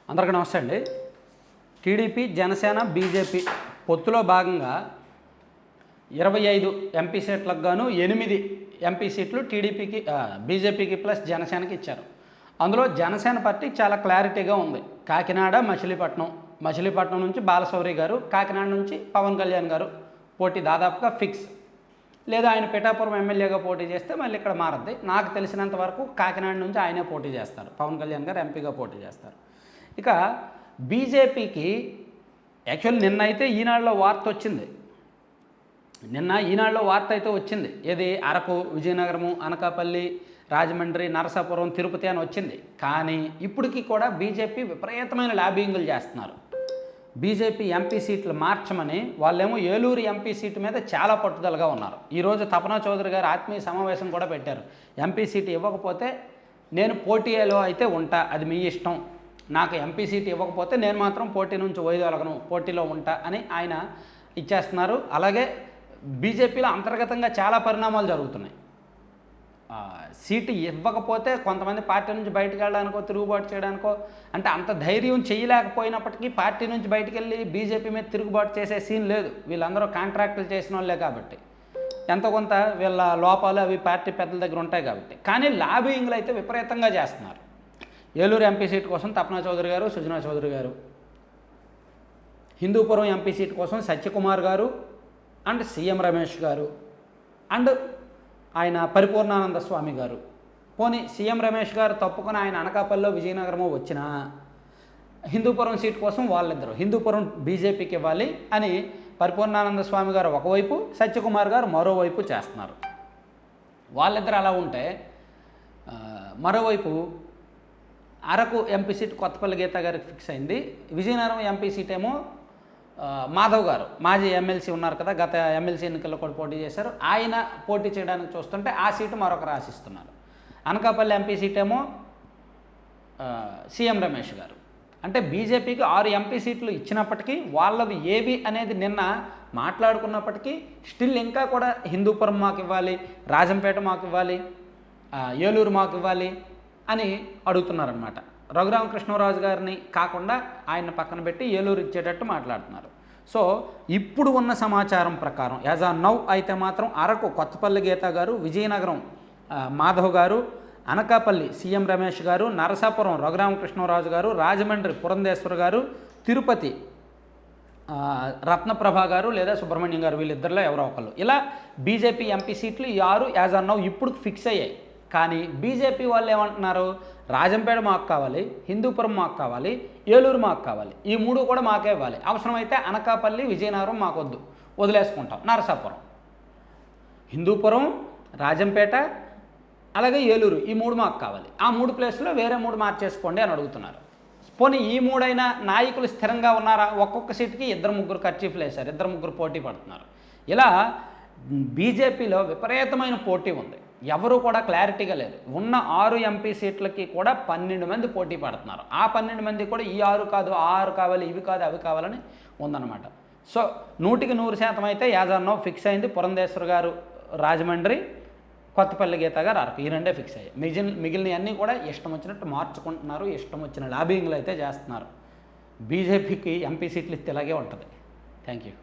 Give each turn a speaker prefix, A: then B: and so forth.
A: అందరికీ నమస్తే అండి. టీడీపీ, జనసేన, బీజేపీ పొత్తులో భాగంగా 25 ఎంపీ సీట్లకు గాను 8 ఎంపీ సీట్లు టీడీపీకి, బీజేపీకి ప్లస్ జనసేనకి ఇచ్చారు. అందులో జనసేన పార్టీ చాలా క్లారిటీగా ఉంది. కాకినాడ, మచిలీపట్నం నుంచి బాలశౌరి గారు, కాకినాడ నుంచి పవన్ కళ్యాణ్ గారు పోటీ దాదాపుగా ఫిక్స్. లేదా ఆయన పిఠాపురం ఎమ్మెల్యేగా పోటీ చేస్తే మళ్ళీ ఇక్కడ మారద్ది. నాకు తెలిసినంత వరకు కాకినాడ నుంచి ఆయనే పోటీ చేస్తారు, పవన్ కళ్యాణ్ గారు ఎంపీగా పోటీ చేస్తారు. ఇక బీజేపీకి యాక్చువల్ నిన్న అయితే ఈనాడులో వార్త వచ్చింది. ఏది అరకు, విజయనగరము, అనకాపల్లి, రాజమండ్రి, నరసాపురం, తిరుపతి అని వచ్చింది. కానీ ఇప్పటికీ కూడా బీజేపీ విపరీతమైన లాబింగులు చేస్తున్నారు. బీజేపీ ఎంపీ సీట్లు మార్చమని. వాళ్ళేమో ఏలూరు ఎంపీ సీటు మీద చాలా పట్టుదలగా ఉన్నారు. ఈరోజు తపనా చౌదరి గారు ఆత్మీయ సమావేశం కూడా పెట్టారు. ఎంపీ సీటు ఇవ్వకపోతే నేను పోటీలో అయితే ఉంటా, అది మీ ఇష్టం. నాకు ఎంపీ సీట్ ఇవ్వకపోతే నేను మాత్రం పోటీ నుంచి వైదొలగను, పోటీలో ఉంటా అని ఆయన ఇచ్చేస్తున్నారు. అలాగే బీజేపీలో అంతర్గతంగా చాలా పరిణామాలు జరుగుతున్నాయి. సీటు ఇవ్వకపోతే కొంతమంది పార్టీ నుంచి బయటకు వెళ్ళడానికో, తిరుగుబాటు చేయడానికో, అంటే అంత ధైర్యం చేయలేకపోయినప్పటికీ పార్టీ నుంచి బయటకు వెళ్ళి బీజేపీ మీద తిరుగుబాటు చేసే సీన్ లేదు. వీళ్ళందరూ కాంట్రాక్టులు చేసిన వాళ్ళే కాబట్టి ఎంతో కొంత వీళ్ళ లోపాలు అవి పార్టీ పెద్దల దగ్గర ఉంటాయి కాబట్టి. కానీ లాబింగ్లు అయితే విపరీతంగా చేస్తున్నారు. ఏలూరు ఎంపీ సీట్ కోసం తపనా చౌదరి గారు, సుజనా చౌదరి గారు, హిందూపురం ఎంపీ సీట్ కోసం సత్యకుమార్ గారు అండ్ సీఎం రమేష్ గారు అండ్ ఆయన పరిపూర్ణానంద స్వామి గారు. పోనీ సీఎం రమేష్ గారు తప్పుకొని ఆయన అనకాపల్లిలో, విజయనగరమో వచ్చినా హిందూపురం సీట్ కోసం వాళ్ళిద్దరు హిందూపురం బీజేపీకి ఇవ్వాలి అని పరిపూర్ణానంద స్వామి గారు ఒకవైపు, సత్యకుమార్ గారు మరోవైపు చేస్తున్నారు. వాళ్ళిద్దరు అలా ఉంటే మరోవైపు అరకు ఎంపీ సీట్ కొత్తపల్లి గీత గారికి ఫిక్స్ అయింది. విజయనగరం ఎంపీ సీట్ ఏమో మాధవ్ గారు, మాజీ ఎమ్మెల్సీ ఉన్నారు కదా, గత ఎమ్మెల్సీ ఎన్నికల్లో కూడా పోటీ చేశారు, ఆయన పోటీ చేయడానికి చూస్తుంటే ఆ సీటు మరొకరు ఆశిస్తున్నారు. అనకాపల్లి ఎంపీ సీట్ ఏమో సీఎం రమేష్ గారు. అంటే బీజేపీకి 6 ఎంపీ సీట్లు ఇచ్చినప్పటికీ వాళ్ళవి ఏవి అనేది నిన్న మాట్లాడుకున్నప్పటికీ స్టిల్ ఇంకా కూడా హిందూపురం మాకు ఇవ్వాలి, రాజంపేట మాకు ఇవ్వాలి, ఏలూరు మాకు ఇవ్వాలి అని అడుగుతున్నారనమాట. రఘురామకృష్ణరాజు గారిని కాకుండా ఆయన పక్కన పెట్టి ఏలూరు ఇచ్చేటట్టు మాట్లాడుతున్నారు. సో ఇప్పుడు ఉన్న సమాచారం ప్రకారం యాజ్ ఆన్ నౌ అయితే మాత్రం అరకు కొత్తపల్లి గీత గారు, విజయనగరం మాధవ్ గారు, అనకాపల్లి సీఎం రమేష్ గారు, నరసాపురం రఘురామకృష్ణరాజు గారు, రాజమండ్రి పురంధేశ్వర్ గారు, తిరుపతి రత్నప్రభ గారు లేదా సుబ్రహ్మణ్యం గారు, వీళ్ళిద్దరిలో ఎవరో ఒకళ్ళు. ఇలా బీజేపీ ఎంపీ సీట్లు ఈ 6 యాజ్ ఆన్ నౌ ఇప్పుడు ఫిక్స్ అయ్యాయి. కానీ బీజేపీ వాళ్ళు ఏమంటున్నారు, రాజంపేట మాకు కావాలి, హిందూపురం మాకు కావాలి, ఏలూరు మాకు కావాలి, ఈ 3 కూడా మాకే ఇవ్వాలి, అవసరమైతే అనకాపల్లి, విజయనగరం మాకొద్దు, వదిలేసుకుంటాం, నరసాపురం, హిందూపురం, రాజంపేట అలాగే ఏలూరు ఈ 3 మాకు కావాలి, ఆ 3 ప్లేస్లో వేరే 3 మార్చేసుకోండి అని అడుగుతున్నారు. పోనీ ఈ 3 అయినా నాయకులు స్థిరంగా ఉన్నారా? ఒక్కొక్క సీటుకి 2-3 కర్చీఫ్లు వేశారు, 2-3 పోటీ పడుతున్నారు. ఇలా బీజేపీలో విపరీతమైన పోటీ ఉంది. ఎవరు కూడా క్లారిటీగా లేదు. ఉన్న 6 ఎంపీ సీట్లకి కూడా 12 మంది పోటీ పడుతున్నారు. ఆ 12 మంది కూడా ఈ 6 కాదు, ఆ 6 కావాలి, ఇవి కాదు, అవి కావాలని ఉందన్నమాట. సో 100% అయితే యాజ్ ఆన్ నౌ ఫిక్స్ అయింది. పురంధేశ్వర్ గారు రాజమండ్రి, కొత్తపల్లి గీత గారు అరకు, ఈ 2 ఫిక్స్ అయ్యాయి. మిగిలిన అన్నీ కూడా ఇష్టం వచ్చినట్టు మార్చుకుంటున్నారు, ఇష్టం వచ్చిన లాబింగ్లు అయితే చేస్తున్నారు. బీజేపీకి ఎంపీ సీట్లు ఇస్తే ఇలాగే ఉంటుంది. Thank you.